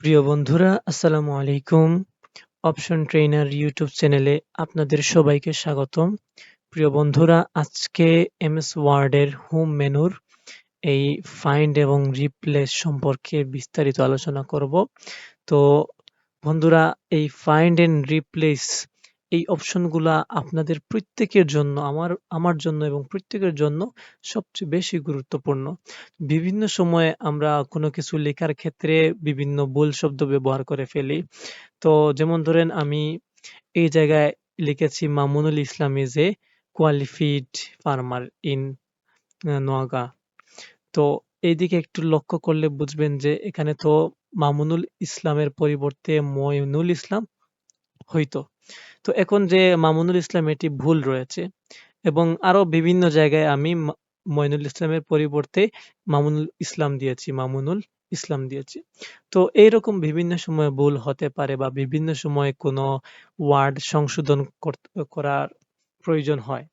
প্রিয় বন্ধুরা, আসসালামু আলাইকুম। অপশন ট্রেইনার ইউটিউব চ্যানেলে আপনাদের সবাইকে স্বাগতম। প্রিয় বন্ধুরা, আজকে এমএস ওয়ার্ডের হোম মেনুর এই ফাইন্ড এবং রিপ্লেস সম্পর্কে বিস্তারিত আলোচনা করব। তো বন্ধুরা, এই ফাইন্ড অ্যান্ড রিপ্লেস এই অপশনগুলা আপনাদের প্রত্যেকের জন্য, আমার জন্য এবং প্রত্যেকের জন্য সবচেয়ে বেশি গুরুত্বপূর্ণ। বিভিন্ন সময়ে আমরা কোনো কিছু লেখার ক্ষেত্রে বিভিন্ন ভুল শব্দ ব্যবহার করে ফেলি। তো যেমন ধরেন, আমি এই জায়গায় লিখেছি মামুনুল ইসলাম is a কোয়ালিফিড farmer in Noagaon. তো এইদিকে একটু লক্ষ্য করলে বুঝবেন যে এখানে তো মামুনুল ইসলামের পরিবর্তে মঈনুল ইসলাম হইতো। তো এখন যে মামুনুল ইসলাম, এটি ভুল রয়েছে এবং আরো বিভিন্ন জায়গায় আমি মঈনুল ইসলামের পরিবর্তে মামুনুল ইসলাম দিয়েছি। তো এইরকম বিভিন্ন সময় ভুল হতে পারে বা বিভিন্ন সময় কোনো ওয়ার্ড সংশোধন করার প্রয়োজন হয়।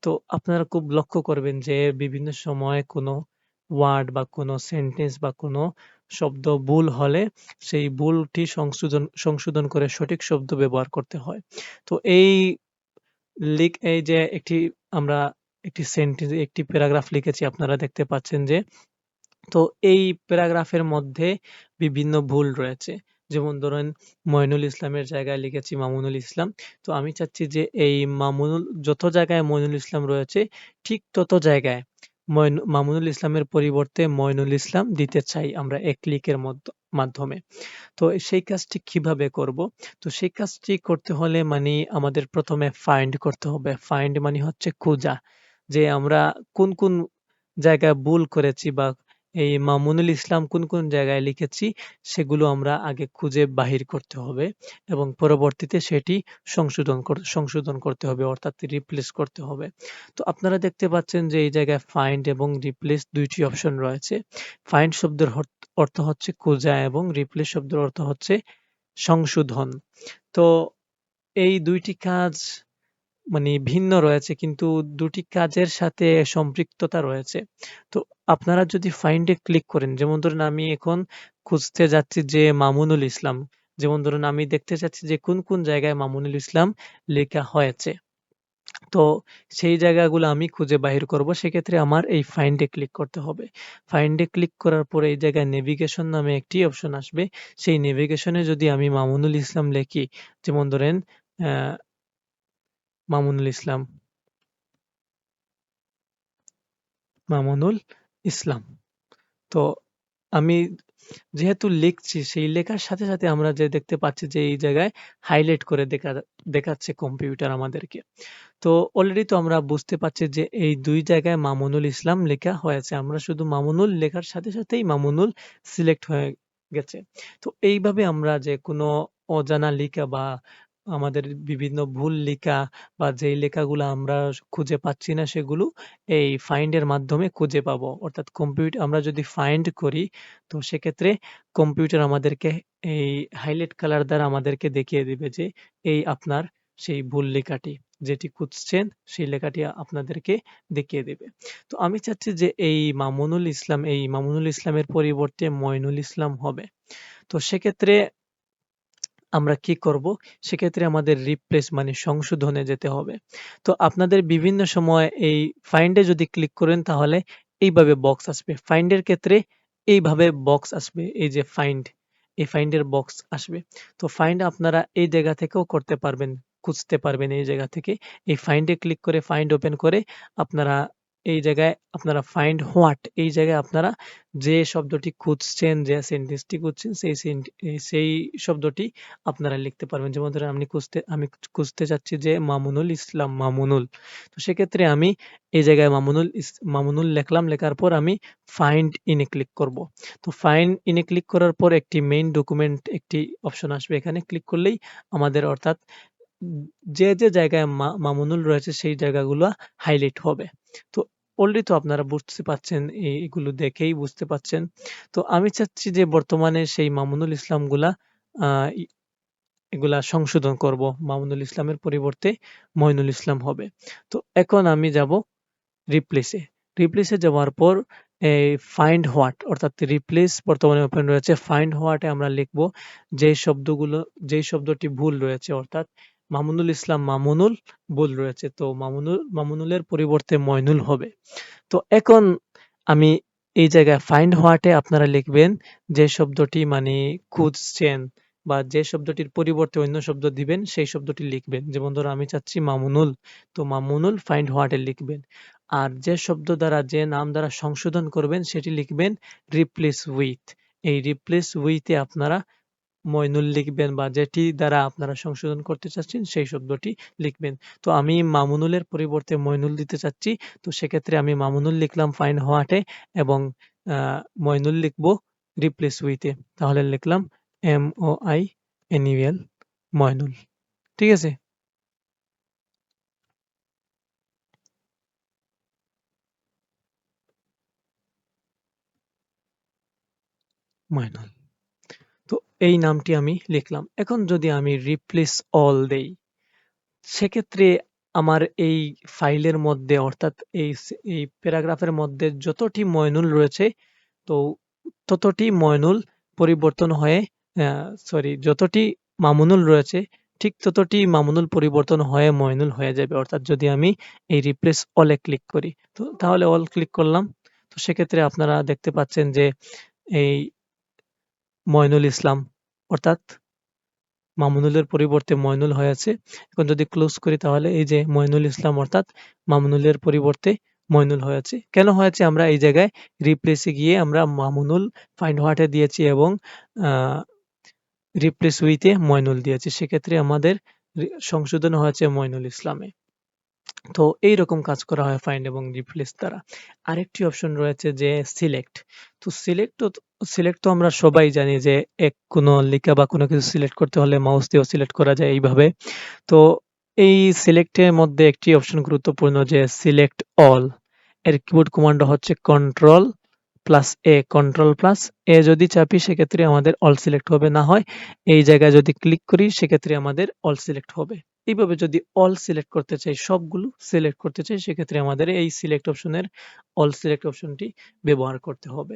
তো আপনারা খুব লক্ষ্য করবেন যে বিভিন্ন সময় কোনো ওয়ার্ড বা কোনো সেন্টেন্স বা কোনো শব্দ ভুল হলে সেই ভুলটি সংশোধন করে সঠিক শব্দ ব্যবহার করতে হয়। তো এই যে আমরা একটি সেন্টেন্স, একটি প্যারাগ্রাফ লিখেছি, আপনারা দেখতে পাচ্ছেন যে তো এই প্যারাগ্রাফের মধ্যে বিভিন্ন ভুল রয়েছে। যেমন ধরেন, মঈনুল ইসলামের জায়গায় লিখেছি মামুনুল ইসলাম। তো আমি চাচ্ছি যে এই যত জায়গায় মঈনুল ইসলাম রয়েছে ঠিক তত জায়গায় মামুনুল ইসলামের পরিবর্তে মঈনুল ইসলাম দিতে চাই আমরা এক ক্লিকের মাধ্যমে। তো সেই কাজটি কিভাবে করব? তো সেই কাজটি করতে হলে আমাদের প্রথমে ফাইন্ড করতে হবে। ফাইন্ড মানে হচ্ছে খোঁজা। যে আমরা কোন জায়গায় ভুল করেছি বা এই মামুনুল ইসলাম কোন জায়গায় লিখেছি সেগুলো আমরা আগে খুঁজে বাহির করতে হবে এবং পরবর্তীতে সেটি সংশোধন করতে হবে, অর্থাৎ রিপ্লেস করতে হবে। তো আপনারা দেখতে পাচ্ছেন যে এই জায়গায় ফাইন্ড এবং রিপ্লেস ২ টি অপশন রয়েছে। ফাইন্ড শব্দের অর্থ হচ্ছে খোঁজা এবং রিপ্লেস শব্দের অর্থ হচ্ছে সংশোধন। তো এই ২ টি কাজ ভিন্ন রয়েছে, কিন্তু ২ টি কাজের সাথে সম্পৃক্ততা রয়েছে। তো আপনারা যদি ফাইন্ড এ ক্লিক করেন, যেমন ধরুন আমি এখন খুঁজতে যাচ্ছি যে মামুনুল ইসলাম। যেমন ধরুন আমি দেখতে চাচ্ছি যে কোন জায়গায় মামুনুল ইসলাম লেখা হয়েছে। তো সেই জায়গাগুলো আমি খুঁজে বাহির করব। সেক্ষেত্রে আমার এই ফাইন্ড এ ক্লিক করতে হবে। ফাইন্ড এ ক্লিক করার পরে এই জায়গায় নেভিগেশন নামে একটি অপশন আসবে। সেই নেভিগেশনে যদি আমি মামুনুল ইসলাম লিখি, যেমন ধরেন অ্যা মামুনুল ইসলাম, মামুনুল ইসলাম। তো আমি যেহেতু লিখছি, সেই লেখার সাথে আমরা যে দেখতে পাচ্ছি যে এই জায়গায় হাইলাইট করে দেখাচ্ছে কম্পিউটার আমাদেরকে। তো অলরেডি তো আমরা বুঝতে পারছি যে এই ২ জায়গায় মামুনুল ইসলাম লেখা হয়েছে। আমরা শুধু মামুনুল লেখার সাথেই মামুনুল সিলেক্ট হয়ে গেছে। তো এইভাবে আমরা যে কোনো অজানা লিখা বা আমাদের বিভিন্ন ভুল লিখা বা যেই লেখাগুলা আমরা খুঁজে পাচ্ছি না, সেগুলো এই ফাইন্ড এর মাধ্যমে খুঁজে পাবো। অর্থাৎ আমরা যদি ফাইন্ড করি, তো সেক্ষেত্রে কম্পিউটার আমাদেরকে এই হাইলাইট কালার দ্বারা আমাদেরকে দেখিয়ে দিবে যে এই আপনার সেই ভুল লেখাটি, যেটি খুঁজছেন সেই লেখাটি আপনাদেরকে দেখিয়ে দেবে। তো আমি চাচ্ছি যে এই মামুনুল ইসলামের পরিবর্তে মঈনুল ইসলাম হবে। তো সেক্ষেত্রে আমরা কি করব? সেক্ষেত্রে আমাদের রিপ্লেস সংশোধনে যেতে হবে। তো আপনাদের বিভিন্ন সময় এই ফাইন্ড এ যদি ক্লিক করেন, তাহলে এইভাবে বক্স আসবে। ফাইন্ড এর ক্ষেত্রে এইভাবে বক্স আসবে। এই যে ফাইন্ড, এই ফাইন্ড এর বক্স আসবে। তো ফাইন্ড আপনারা এই জায়গা থেকেও করতে পারবেন, খুঁজতে পারবেন এই জায়গা থেকে। এই ফাইন্ড এ ক্লিক করে ফাইন্ড ওপেন করে আপনারা এই জায়গায় আপনারা ফাইন্ড হোয়াট, এই জায়গায় আপনারা যে শব্দটি খুঁজছেন, যে সেন্টেন্সটি খুঁজছেন, সেই শব্দটি আপনারা লিখতে পারবেন। যেমন ধরেন আমি খুঁজতে চাচ্ছি যে মামুনুল ইসলাম, মামুনুল। তো সেক্ষেত্রে আমি এই জায়গায় মামুনুল লিখলাম। লেখার পর আমি ফাইন্ড ইন এ ক্লিক করব। তো ফাইন্ড ইন এ ক্লিক করার পর একটি মেইন ডকুমেন্ট একটি অপশন আসবে। এখানে ক্লিক করলেই আমাদের, অর্থাৎ উম যে জায়গায় মামুনুল রয়েছে সেই জায়গাগুলা হাইলাইট হবে। তো অলরেডি তো আপনারা বুঝতে পারছেন, এগুলো দেখেই বুঝতে পারছেন। তো আমি চাচ্ছি যে বর্তমানে সেই মামুনুল ইসলামগুলা আ ই এগুলা সংশোধন করব। মামুনুল ইসলামের পরিবর্তে মঈনুল ইসলাম হবে। তো এখন আমি যাব রিপ্লেস এ। রিপ্লেস এ যাওয়ার পর এই ফাইন্ড হোয়াট অর্থাৎ রিপ্লেস বর্তমানে ওপেন রয়েছে। ফাইন্ড হোয়াটে আমরা লিখব যেই শব্দটি ভুল রয়েছে অর্থাৎ মামুনুল ইসলাম মামুনুল ভুল রয়েছে। তো মামুনুলের পরিবর্তে ময়নুল হবে। তো এখন আমি এই জায়গায় ফাইন্ড হোয়াটে আপনারা লিখবেন যে শব্দটি মানে খুঁজছেন বা যে শব্দটির পরিবর্তে অন্য শব্দ দিবেন সেই শব্দটি লিখবেন। যেমন ধরো আমি চাচ্ছি মামুনুল, তো মামুনুল ফাইন্ড হোয়াটে লিখবেন। আর যে শব্দ দ্বারা যে নাম দ্বারা সংশোধন করবেন সেটি লিখবেন রিপ্লেস উইথ। এই রিপ্লেস উইথে আপনারা মইনুল লিখবেন বা যেটি দ্বারা আপনারা সংশোধন করতে চাচ্ছেন সেই শব্দটি লিখবেন। তো আমি মামুনুলের পরিবর্তে মইনুল দিতে চাচ্ছি। তো সেক্ষেত্রে আমি মামুনুল লিখলাম ফাইন্ড হোয়াটে এবং মইনুল লিখব রিপ্লেস উইথে। তাহলে লিখলাম MOINUL মইনুল। ঠিক আছে? মইনুল। তো এই নামটি আমি লিখলাম। এখন যদি আমি রিপ্লেস অল দেই সেক্ষেত্রে আমার এই ফাইলের মধ্যে অর্থাৎ এই প্যারাগ্রাফের মধ্যে যতটি ময়নুল রয়েছে তো ততটি ময়নুল পরিবর্তন হয়ে যতটি মামুনুল রয়েছে ঠিক ততটি মামুনুল পরিবর্তন হয়ে ময়নুল হয়ে যাবে। অর্থাৎ যদি আমি এই রিপ্লেস অল এ ক্লিক করি তো তাহলে অল ক্লিক করলাম। তো সেক্ষেত্রে আপনারা দেখতে পাচ্ছেন যে এই ময়নুল ইসলাম অর্থাৎ মামুনুলের পরিবর্তে ময়নুল হয়েছে। এখন যদি ক্লোজ করি তাহলে এই যে ময়নুল ইসলাম অর্থাৎ মামুনুলের পরিবর্তে ময়নুল হয়েছে। কেন হয়েছে? আমরা এই জায়গায় রিপ্লেসে গিয়ে আমরা মামুনুল ফাইন্ড হোয়াটে দিয়েছি এবং আ রিপ্লেস উইথ এ ময়নুল দিয়েছি। সেক্ষেত্রে আমাদের সংশোধন হয়েছে ময়নুল ইসলামে। তো এইরকম কাজ করা হয় ফাইন্ড এবং রিপ্লেস দ্বারা। আরেকটি অপশন রয়েছে যে সিলেক্ট। তো সিলেক্ট তো আমরা সবাই জানি যে কোনো লিখা বা কোনো কিছু সিলেক্ট করতে হলে মাউস দিয়েও সিলেক্ট করা যায় এইভাবে। তো এই সিলেক্টের মধ্যে একটি অপশন গুরুত্বপূর্ণ যে সিলেক্ট অল। এর কিবোর্ড কমান্ড হচ্ছে কন্ট্রোল প্লাস এ যদি চাপি সেক্ষেত্রে আমাদের অল সিলেক্ট হবে, না হয় এই জায়গায় যদি ক্লিক করি সেক্ষেত্রে আমাদের অল সিলেক্ট হবে। এইভাবে যদি অল সিলেক্ট করতে চাই, সবগুলো সিলেক্ট করতে চাই সেক্ষেত্রে আমাদের এই সিলেক্ট অপশনের অল সিলেক্ট অপশনটি ব্যবহার করতে হবে।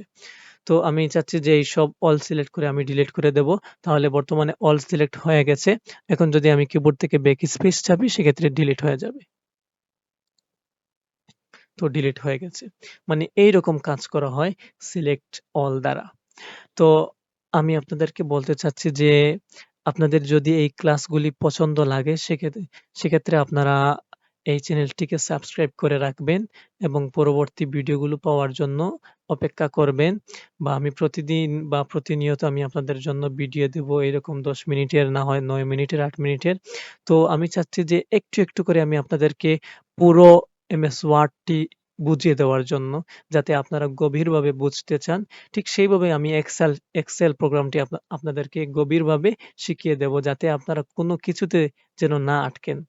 তো আমি চাচ্ছি যে এই সব অল সিলেক্ট করে আমি ডিলিট করে দেব। তাহলে বর্তমানে অল সিলেক্ট হয়ে গেছে। এখন যদি আমি কিবোর্ড থেকে ব্যাক স্পেস চাপি সেক্ষেত্রে ডিলিট হয়ে যাবে। তো ডিলিট হয়ে গেছে। মানে এইরকম কাজ করা হয় সিলেক্ট অল দ্বারা। তো আমি আপনাদেরকে বলতে চাচ্ছি যে আপনাদের যদি এই ক্লাসগুলি পছন্দ লাগে সেক্ষেত্রে আপনারা এই চ্যানেলটিকে সাবস্ক্রাইব করে রাখবেন এবং পরবর্তী ভিডিওগুলো পাওয়ার জন্য অপেক্ষা করবেন। বা আমি প্রতিদিন বা প্রতিনিয়ত আমি আপনাদের জন্য ভিডিও দেব এরকম ১০ মিনিটের, না হয় ৯ মিনিটের, ৮ মিনিটের। তো আমি চাচ্ছি যে একটু করে আমি আপনাদেরকে পুরো MS ওয়ার্ডটি বুঝিয়ে দেওয়ার জন্য, যাতে আপনারা গভীরভাবে বুঝতে চান। ঠিক সেইভাবে আমি এক্সেল প্রোগ্রামটি আপনাদেরকে গভীরভাবে শিখিয়ে দেব, যাতে আপনারা কোনো কিছুতে যেন না আটকেন।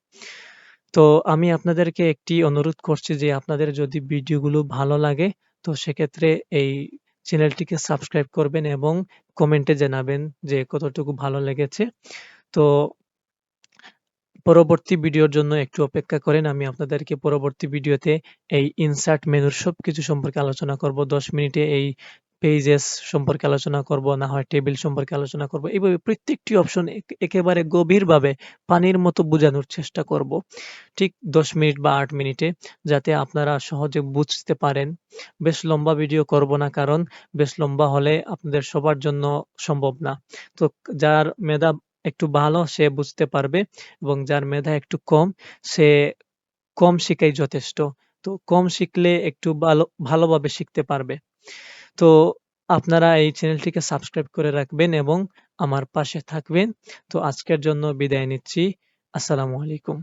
তো আমি আপনাদেরকে একটি অনুরোধ করছি যে আপনাদের যদি ভিডিওগুলো ভালো লাগে তো সেক্ষেত্রে এই চ্যানেলটিকে সাবস্ক্রাইব করবেন এবং কমেন্টে জানাবেন যে কতটুকু ভালো লেগেছে। তো পরবর্তী ভিডিওর জন্য একটু অপেক্ষা করেন। আমি আপনাদেরকে পরবর্তী ভিডিওতে এই ইনসার্ট মেনুর সবকিছু সম্পর্কে আলোচনা করব। ১০ মিনিটে এই পেজেস সম্পর্কে আলোচনা করব, না হয় টেবিল সম্পর্কে আলোচনা করব। এভাবে প্রত্যেকটি অপশন একেবারে গভীরভাবে পানির মতো বোঝানোর চেষ্টা করব। ঠিক ১০ মিনিট বা ৮ মিনিটে, যাতে আপনারা সহজে বুঝতে পারেন। বেশ লম্বা ভিডিও করব না, কারণ বেশ লম্বা হলে আপনাদের সবার জন্য সম্ভব না। তো যার মেধা একটু ভালো সে বুঝতে পারবে এবং যার মেধা একটু কম সে কম শিখাই যথেষ্ট। তো কম শিখলে একটু ভালোভাবে শিখতে পারবে। তো আপনারা এই চ্যানেলটিকে সাবস্ক্রাইব করে রাখবেন এবং আমার পাশে থাকবেন। তো আজকের জন্য বিদায় নিচ্ছি। আসসালামু আলাইকুম।